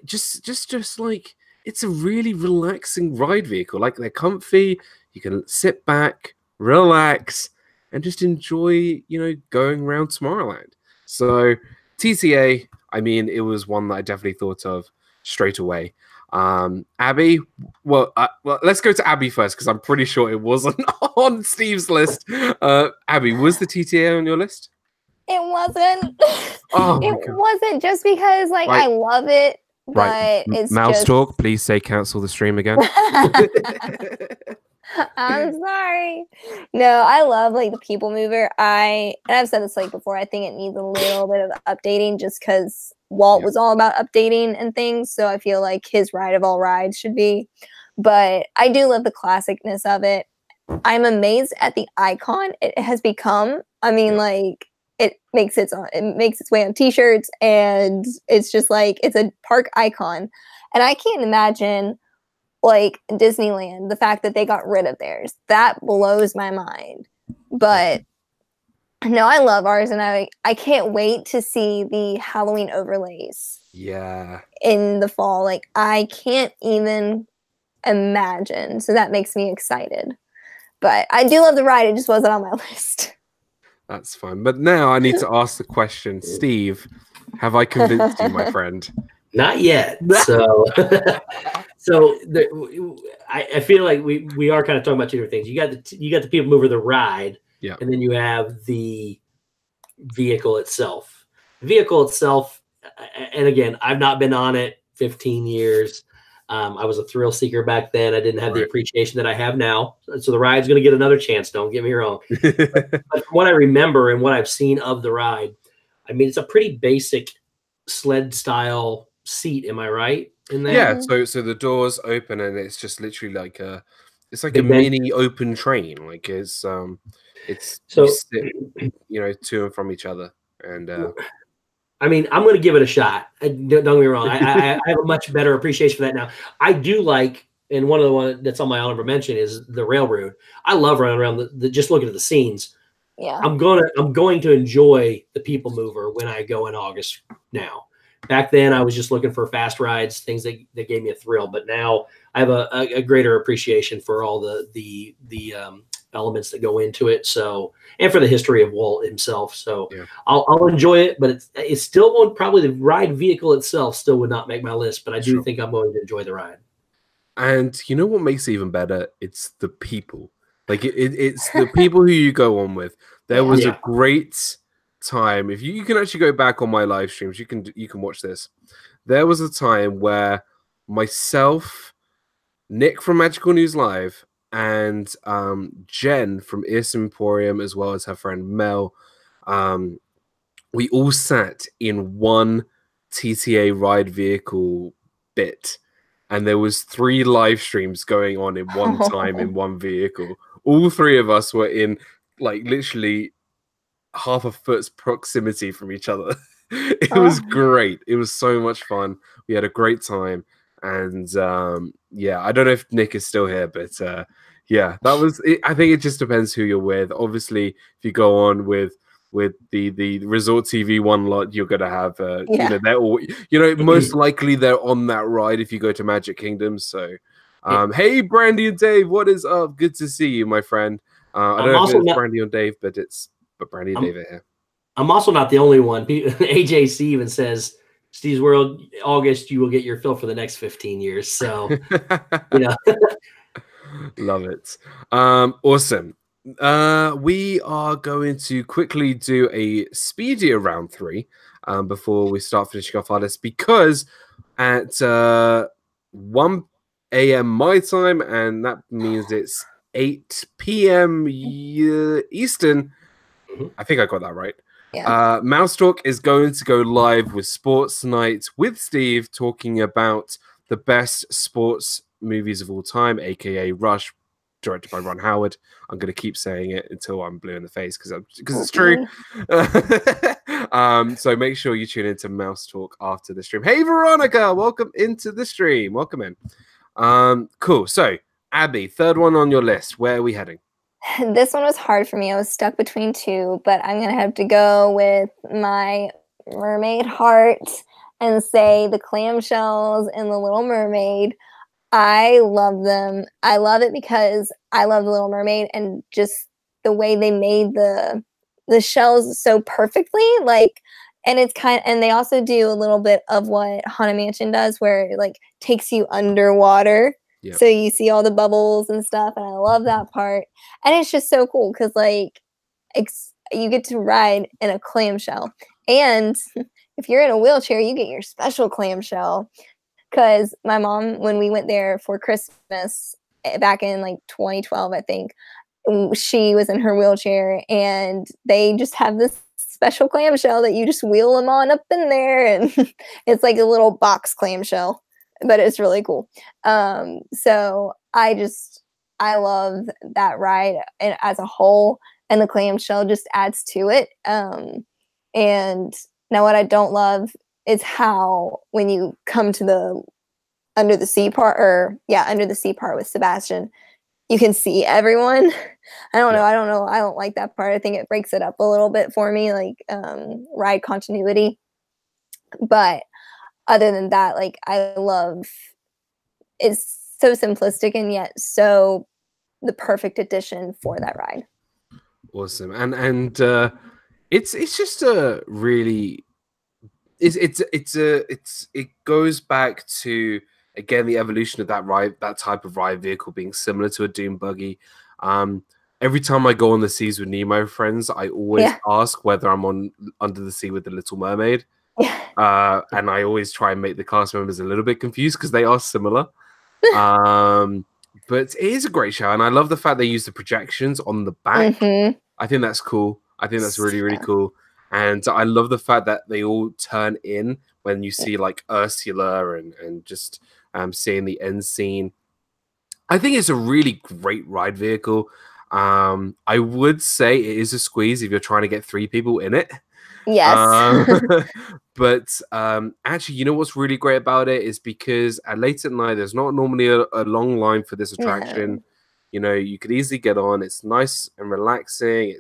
just like, it's a really relaxing ride vehicle. Like, they're comfy. You can sit back, relax, and just enjoy, you know, going around Tomorrowland. So TTA, I mean, it was one that I definitely thought of straight away. Abby, well, let's go to Abby first, because I'm pretty sure it wasn't on Steve's list. Abby, was the TTA on your list? It wasn't. Oh, it wasn't, just because, like, right. I love it, but Right. it's Mouse just... Talk, please say cancel the stream again. I'm sorry. No, I love, like, the People Mover. And I've said this, like, before, I think it needs a little bit of updating, just because Walt was all about updating and things. So I feel like his ride of all rides should be. But I do love the classicness of it. I'm amazed at the icon it has become. I mean, like, it makes its way on t-shirts, and it's just like, it's a park icon. And I can't imagine, like, Disneyland, the fact that they got rid of theirs. That blows my mind. But no, I love ours, and I can't wait to see the Halloween overlays. Yeah. In the fall. Like, I can't even imagine. So that makes me excited. But I do love the ride. It just wasn't on my list. That's fine. But now I need to ask the question, Steve, have I convinced you, my friend? Not yet. So, I feel like we are kind of talking about two different things. You got the People Mover, the ride, yeah, and then you have the vehicle itself. The vehicle itself, and again, I've not been on it 15 years. I was a thrill seeker back then. I didn't have the appreciation that I have now. So the ride's going to get another chance. Don't get me wrong. But from what I remember and what I've seen of the ride, I mean, it's a pretty basic sled style seat. Am I right in that? Yeah. So the doors open, and it's just literally like a mini open train. Like it's so you sit, you know, to and from each other. And I mean, I'm going to give it a shot. Don't get me wrong. I have a much better appreciation for that now. I do like, and one of the ones that's on my honorable mention is the railroad. I love running around just looking at the scenes. Yeah. I'm going to enjoy the People Mover when I go in August now. Back then, I was just looking for fast rides, things that gave me a thrill. But now I have a greater appreciation for all the elements that go into it. So, and for the history of Walt himself. So Yeah. I'll enjoy it, but it's still won't, probably the ride vehicle itself still would not make my list, but I do think I'm going to enjoy the ride. And you know what makes it even better? It's the people. Like it's the people who you go on with. There was a great time. If you can actually go back on my live streams, you can watch this. There was a time where myself, Nick from Magical News Live, and Jen from Ears Emporium, as well as her friend Mel, we all sat in one TTA ride vehicle bit, and there was 3 live streams going on in one time in one vehicle. All 3 of us were in like literally half a foot's proximity from each other. It was great. It was so much fun. We had a great time. And yeah, I don't know if Nick is still here, but yeah, that was it. I think it just depends who you're with. Obviously, if you go on with the Resort TV one lot, you're gonna have you know, they're all, you know, most likely they're on that ride if you go to Magic Kingdom. So hey, Brandy and Dave, what is up? Good to see you, my friend. I don't know if it's Brandy and Dave, but Brandy and Dave are here. I'm also not the only one. AJC even says, Steve's World, August, you will get your fill for the next 15 years. So, you know. Love it. Awesome. We are going to quickly do a speedier round 3 before we start finishing off our list, because at 1 a.m. my time, and that means it's 8 p.m. Eastern. I think I got that right. Yeah. Mouse Talk is going to go live with Sports Night with Steve, talking about the best sports movies of all time, aka Rush, directed by Ron Howard. I'm going to keep saying it until I'm blue in the face because it's true. So make sure you tune into Mouse Talk after the stream. Hey, Veronica, welcome into the stream. Welcome in. Cool. So, Abby, 3rd one on your list. Where are we heading? This one was hard for me. I was stuck between 2, but I'm going to have to go with my mermaid heart and say the clamshells in The Little Mermaid. I love them. I love it because I love The Little Mermaid, and just the way they made the shells so perfectly. Like, and it's and they also do a little bit of what Haunted Mansion does, where it like takes you underwater. Yep. So you see all the bubbles and stuff, and I love that part. And it's just so cool because like you get to ride in a clamshell, and if you're in a wheelchair, you get your special clamshell. Because my mom, when we went there for Christmas back in like 2012, I think, she was in her wheelchair, and they just have this special clamshell that you just wheel them on up in there, and it's like a little box clamshell, but it's really cool. So I love that ride as a whole, and the clamshell just adds to it. And now what I don't love is how when you come to the under the sea part with Sebastian, you can see everyone. I don't know. I don't like that part. I think it breaks it up a little bit for me, like ride continuity. But other than that, like I love, it's so simplistic and yet so the perfect addition for that ride. Awesome. And it's just a really it goes back to, again, the evolution of that type of ride vehicle being similar to a dune buggy. Every time I go on the seas with Nemo friends, I always ask whether I'm on Under the Sea with the Little Mermaid. And I always try and make the cast members a little bit confused because they are similar. But it is a great show, and I love the fact they use the projections on the back. I think that's cool. I think that's really, really cool. And I love the fact that they all turn in when you see like Ursula and just seeing the end scene. I think it's a really great ride vehicle. I would say it is a squeeze if you're trying to get 3 people in it. Yes. But actually, you know what's really great about it is because late at night, there's not normally a long line for this attraction. You know, you could easily get on. It's nice and relaxing.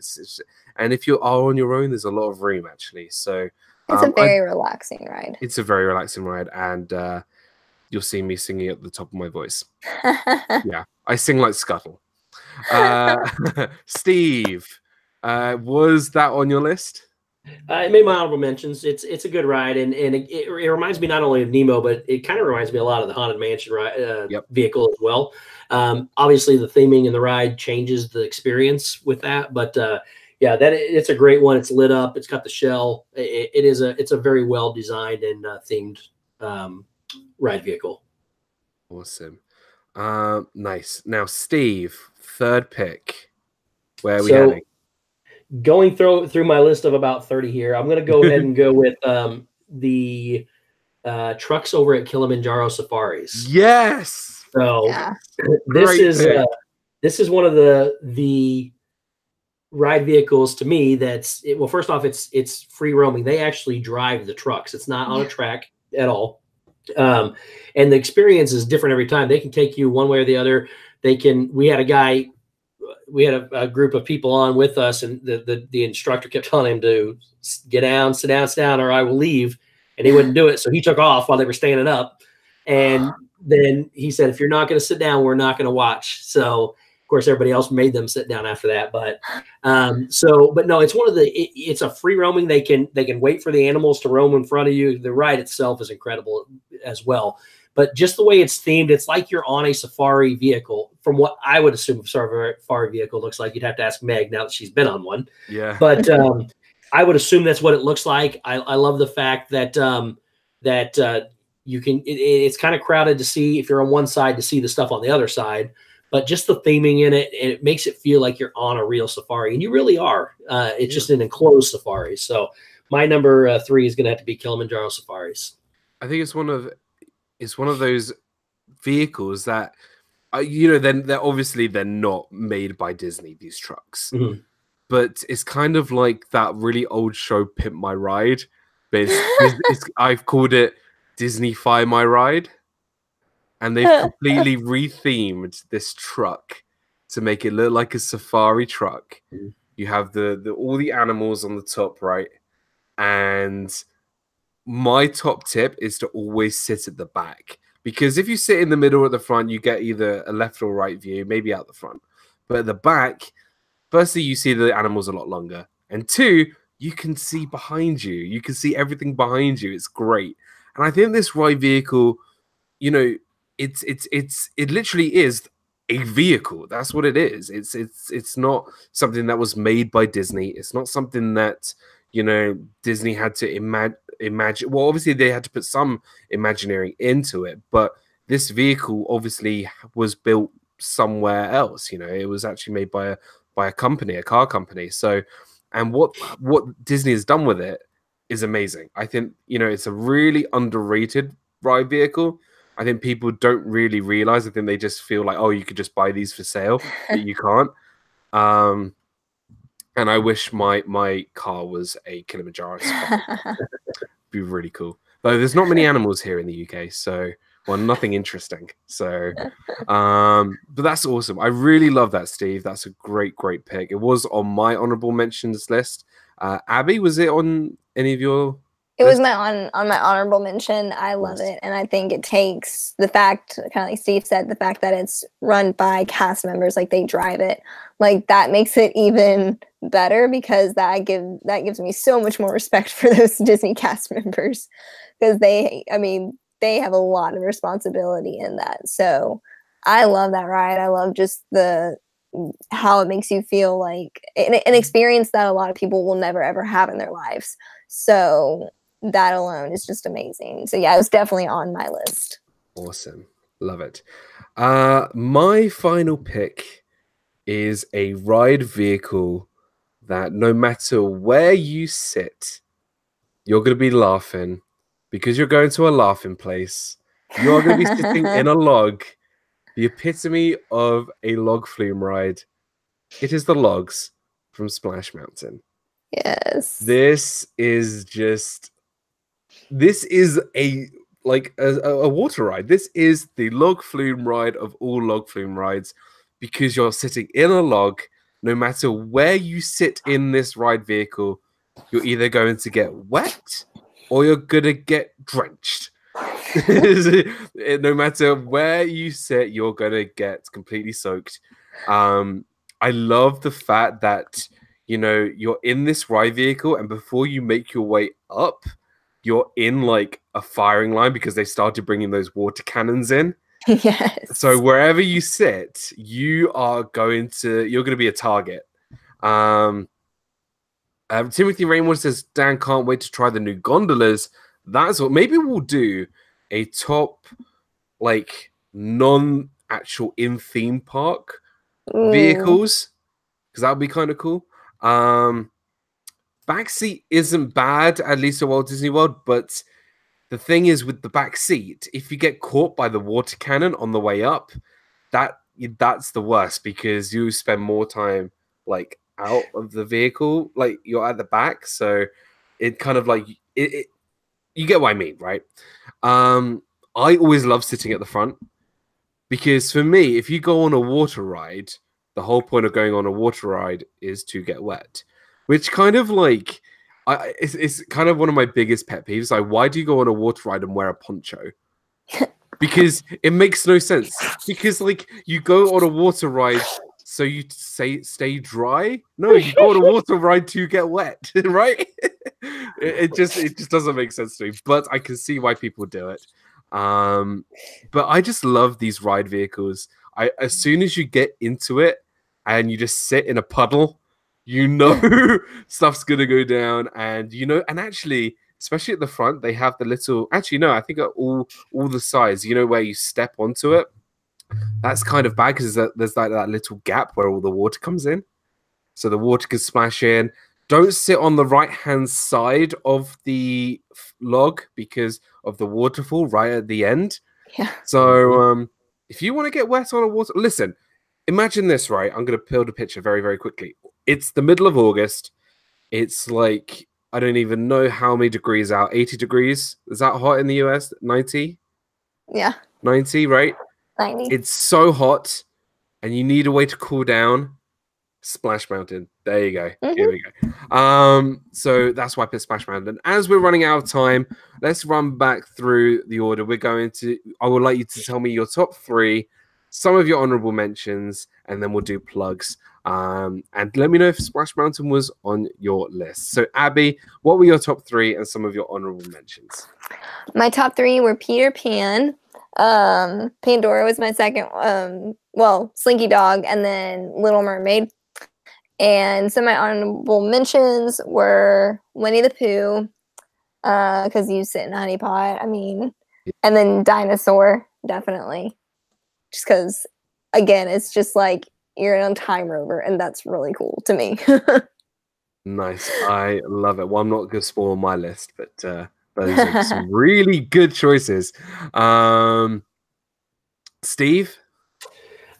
And if you are on your own, there's a lot of room actually. So It's a very relaxing ride. It's a very relaxing ride, and you'll see me singing at the top of my voice. Yeah, I sing like Scuttle. Steve, was that on your list? It made my honorable mentions. It's a good ride, and it reminds me not only of Nemo, but it kind of reminds me a lot of the Haunted Mansion ride, vehicle as well. Obviously, the theming in the ride changes the experience with that, but yeah, it's a great one. It's lit up. It's got the shell. It's a very well designed and themed ride vehicle. Awesome. Nice. Now, Steve, third pick. Where are we heading? Going through my list of about 30 here, I'm going to go ahead and go with the trucks over at Kilimanjaro Safaris. Yes. So this is one of the ride vehicles to me that's well, first off, it's free roaming. They actually drive the trucks. It's not on a track at all. And the experience is different every time. They can take you one way or the other. We had a group of people on with us, and the instructor kept telling him to get down, sit down, or I will leave. And he wouldn't do it. So he took off while they were standing up. And then he said, if you're not going to sit down, we're not going to watch. So of course, everybody else made them sit down after that. But but no, it's it's a free roaming. They can wait for the animals to roam in front of you. The ride itself is incredible as well. But just the way it's themed, it's like you're on a safari vehicle from what I would assume a safari vehicle looks like. You'd have to ask Meg now that she's been on one. Yeah. But I would assume that's what it looks like. I love the fact that you can, it's kind of crowded to see if you're on one side to see the stuff on the other side. But just the theming in it, and it makes it feel like you're on a real safari, and you really are. It's just an enclosed safari. So my number 3 is going to have to be Kilimanjaro Safaris. I think it's one of those vehicles that then they're not made by Disney, these trucks. Mm-hmm. But it's kind of like that really old show Pimp My Ride, but I've called it Disney-fy My Ride. And they've completely rethemed this truck to make it look like a safari truck. Mm-hmm. You have all the animals on the top, right? And my top tip is to always sit at the back, because if you sit in the middle or at the front, you get either a left or right view, maybe out the front. But at the back, firstly, you see the animals a lot longer, and 2, you can see behind you. You can see everything behind you. It's great. And I think this ride vehicle, it literally is a vehicle. That's what it is. It's not something that was made by Disney. It's not something that Disney had to imagine. Well, obviously they had to put some imagineering into it, but this vehicle obviously was built somewhere else. It was actually made by a company, a car company. So, and what Disney has done with it is amazing. I think it's a really underrated ride vehicle. I think people don't really realize. I think they just feel like, oh, you could just buy these for sale, but you can't. And I wish my car was a Kilimanjaro. It'd be really cool. Though there's not many animals here in the UK, so nothing interesting. So, but that's awesome. I really love that, Steve. That's a great pick. It was on my honorable mentions list. Abby, was it on any of your? It was on my honorable mention. I love it. And I think it takes the fact, kind of like Steve said, the fact that it's run by cast members, like they drive it, like that makes it even better, because that gives me so much more respect for those Disney cast members, because they have a lot of responsibility in that. So I love that ride. I love just how it makes you feel like an experience that a lot of people will never ever have in their lives. So that alone is just amazing. So yeah, it was definitely on my list. Awesome. Love it. My final pick is a ride vehicle that no matter where you sit, you're going to be laughing, because you're going to a laughing place. You're going to be sitting in a log, the epitome of a log flume ride. It is the logs from Splash Mountain. Yes. This is a water ride. This is the log flume ride of all log flume rides, because you're sitting in a log. no matter where you sit in this ride vehicle, you're either going to get wet or you're going to get drenched. No matter where you sit, you're going to get completely soaked. I love the fact that, you know, you're in this ride vehicle, and before you make your way up, you're in like a firing line because they started bringing those water cannons in. Yes. So wherever you sit, you're going to be a target. Timothy Rainwater says, Dan, can't wait to try the new gondolas. That's what maybe we'll do a top like non-actual in theme park vehicles, because that would be kind of cool. Backseat isn't bad, at least at Walt Disney World, but the thing is with the back seat, if you get caught by the water cannon on the way up, that's the worst, because you spend more time like out of the vehicle, like you're at the back, so it kind of like it you get what I mean, right? I always love sitting at the front, because for me, if you go on a water ride, the whole point of going on a water ride is to get wet, which kind of like it's kind of one of my biggest pet peeves. Like, why do you go on a water ride and wear a poncho? Because it makes no sense. Because like you go on a water ride so you stay dry. No, you go on a water ride to get wet, right? it just doesn't make sense to me. But I can see why people do it. But I just love these ride vehicles. As soon as you get into it and you just sit in a puddle, you know stuff's gonna go down, and you know, and actually, especially at the front, they have the little. Actually, no, I think at all the sides, you know, where you step onto it. That's kind of bad because there's like that little gap where all the water comes in, so the water can splash in. Don't sit on the right-hand side of the log because of the waterfall right at the end. Yeah. So if you want to get wet on a water, listen. Imagine this, right? I'm going to build a picture very, very quickly. It's the middle of August. It's like, I don't even know how many degrees out. 80 degrees? Is that hot in the US? 90? Yeah. 90, right? 90. It's so hot, and you need a way to cool down. Splash Mountain. There you go. Here we go. So that's why I put Splash Mountain. As we're running out of time, let's run back through the order. I would like you to tell me your top 3, some of your honorable mentions, and then we'll do plugs. And let me know if Splash Mountain was on your list. So, Abby, what were your top 3 and some of your honorable mentions? My top 3 were Peter Pan. Pandora was my second. Slinky Dog, and then Little Mermaid. And some of my honorable mentions were Winnie the Pooh, because you sit in a honey pot. I mean, and then Dinosaur, definitely. Just because, again, it's just like you're in a time rover, and that's really cool to me. Nice. I love it. Well, I'm not going to spoil my list, but those are some really good choices. Steve?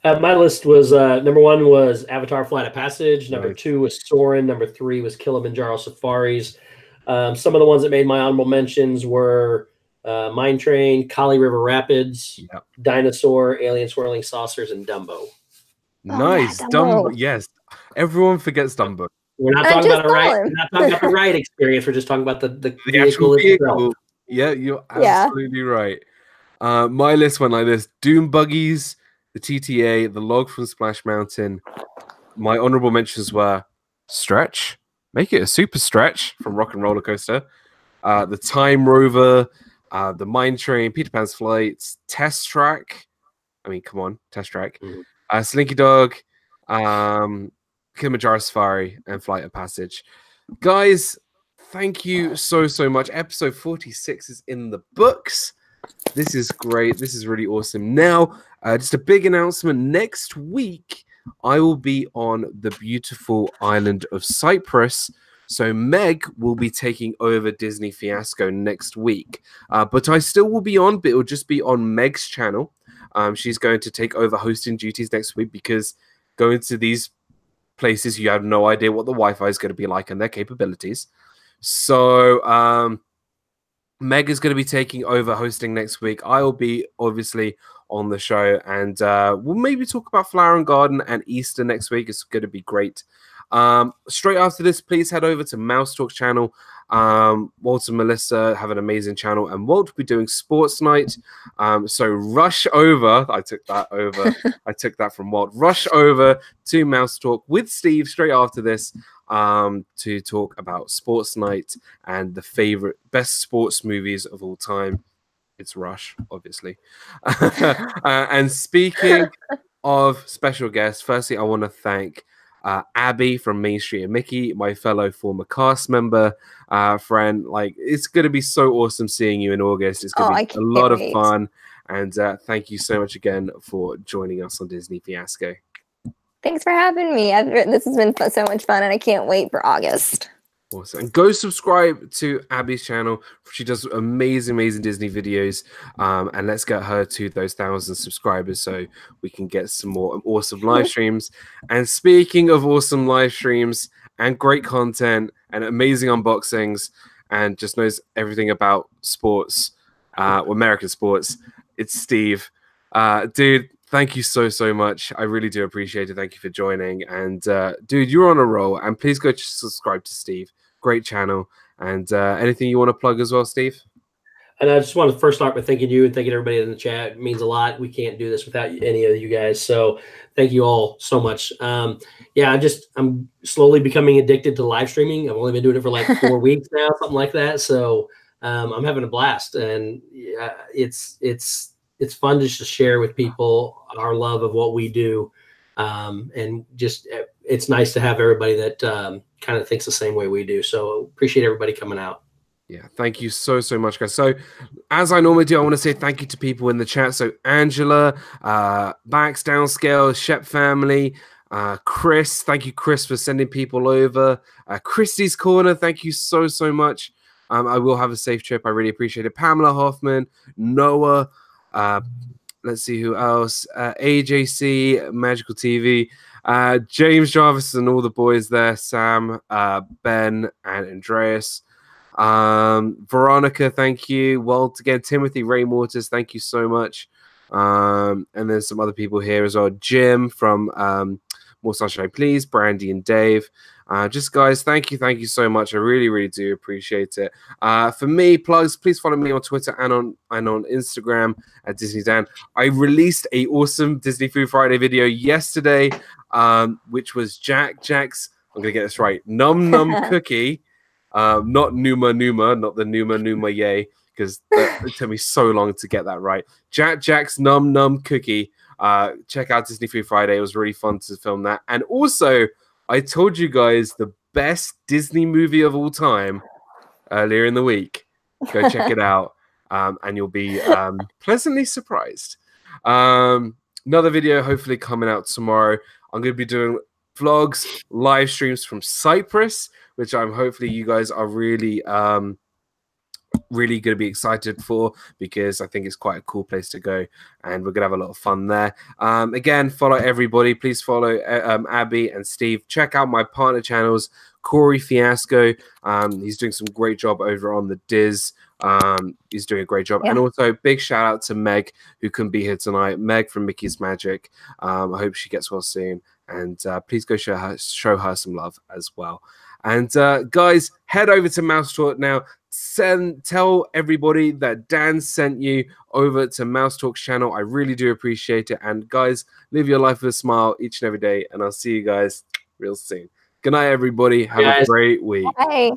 My list was number 1 was Avatar Flight of Passage. Number 2 was Soarin'. Number 3 was Kilimanjaro Safaris. Some of the ones that made my honorable mentions were Mine Train, Kali River Rapids, Dinosaur, Alien Swirling Saucers, and Dumbo. Nice. Yeah, Dumbo. Yes. Everyone forgets Dumbo. We're not talking about a ride. We're not talking about the ride experience. We're just talking about the actual vehicle. itself. Yeah, you're absolutely right. My list went like this: Doom Buggies, the TTA, the log from Splash Mountain. My honorable mentions were Stretch, make it a super stretch from Rock and Roller Coaster, the Time Rover, the Mine Train, Peter Pan's Flights, Test Track. I mean, come on, Test Track. Slinky Dog, Kilimanjaro Safari, and Flight of Passage. Guys, thank you so much. Episode 46 is in the books. This is great. This is really awesome. Now, just a big announcement. Next week, I will be on the beautiful island of Cyprus. So Meg will be taking over Disney Fiasco next week. But I still will be on, but it will just be on Meg's channel. She's going to take over hosting duties next week, because going to these places, you have no idea what the Wi-Fi is going to be like and their capabilities. So Meg is going to be taking over hosting next week. I will be obviously on the show, and we'll maybe talk about Flower and Garden and Easter next week. It's going to be great. Straight after this, please head over to Mouse Talk's channel. Walt and Melissa have an amazing channel, and Walt will be doing Sports Night. So rush over. I took that over. I took that from Walt. Rush over to Mouse Talk with Steve straight after this to talk about Sports Night and the favorite best sports movies of all time. It's Rush, obviously. And speaking of special guests, firstly, I want to thank Abby from Main Street and Mickey, my fellow former cast member, friend. Like, it's going to be so awesome seeing you in August. It's going to be a lot of fun. And thank you so much again for joining us on Disney Fiasco. Thanks for having me. This has been so much fun, and I can't wait for August. Awesome. And go subscribe to Abby's channel. She does amazing Disney videos. And let's get her to those 1,000 subscribers so we can get some more awesome live streams. And speaking of awesome live streams and great content and amazing unboxings and just knows everything about sports, American sports, it's Steve. Dude, thank you so much. I really do appreciate it. Thank you for joining. And dude, you're on a roll. And please go subscribe to Steve. Great channel. And anything you want to plug as well, Steve? And I just want to first start by thanking you and thanking everybody in the chat. It means a lot. We can't do this without any of you guys. So thank you all so much. Yeah, I'm slowly becoming addicted to live streaming. I've only been doing it for like 4 weeks now, something like that. So I'm having a blast, and yeah, it's fun just to share with people our love of what we do. And just, it's nice to have everybody that kind of thinks the same way we do. So appreciate everybody coming out. Yeah, thank you so much, guys. So as I normally do, I want to say thank you to people in the chat. So Angela, Bax, Downscale, Shep family, Chris, thank you, Chris, for sending people over. Christy's Corner, thank you so much. I will have a safe trip. I really appreciate it. Pamela Hoffman, Noah, let's see who else. AJC, Magical TV, James Jarvis and all the boys there. Sam, Ben, and Andreas. Veronica, thank you. Walt again. Timothy, Ray Mortis, thank you so much. And then some other people here as well. Jim from More Sunshine Please, Brandy and Dave. Just guys, thank you so much. I really do appreciate it. For me, plugs, please follow me on Twitter and on Instagram at Disney Dan. I released a awesome Disney Food Friday video yesterday, which was Jack's, I'm gonna get this right, Num Num Cookie. Not Numa, not the Numa yay, because it took me so long to get that right. Jack's Num Num Cookie. Check out Disney Food Friday. It was really fun to film that. And also, I told you guys the best Disney movie of all time earlier in the week. Go check it out, and you'll be pleasantly surprised. Another video hopefully coming out tomorrow. I'm going to be doing vlogs, live streams from Cyprus, which I'm hopefully you guys are really going to be excited for, because I think it's quite a cool place to go, and we're gonna have a lot of fun there. Again, follow everybody. Please follow Abby and Steve. Check out my partner channels, Corey Fiasco. He's doing some great job over on the Diz. He's doing a great job. Yeah. And also big shout out to Meg, who couldn't be here tonight. Meg from Mickey's Magic. I hope she gets well soon, and please go show her some love as well. And guys, head over to Mouse Talk now. Tell everybody that Dan sent you over to Mouse Talk's channel. I really do appreciate it. And guys, live your life with a smile each and every day. And I'll see you guys real soon. Good night, everybody. Have a great week. Bye.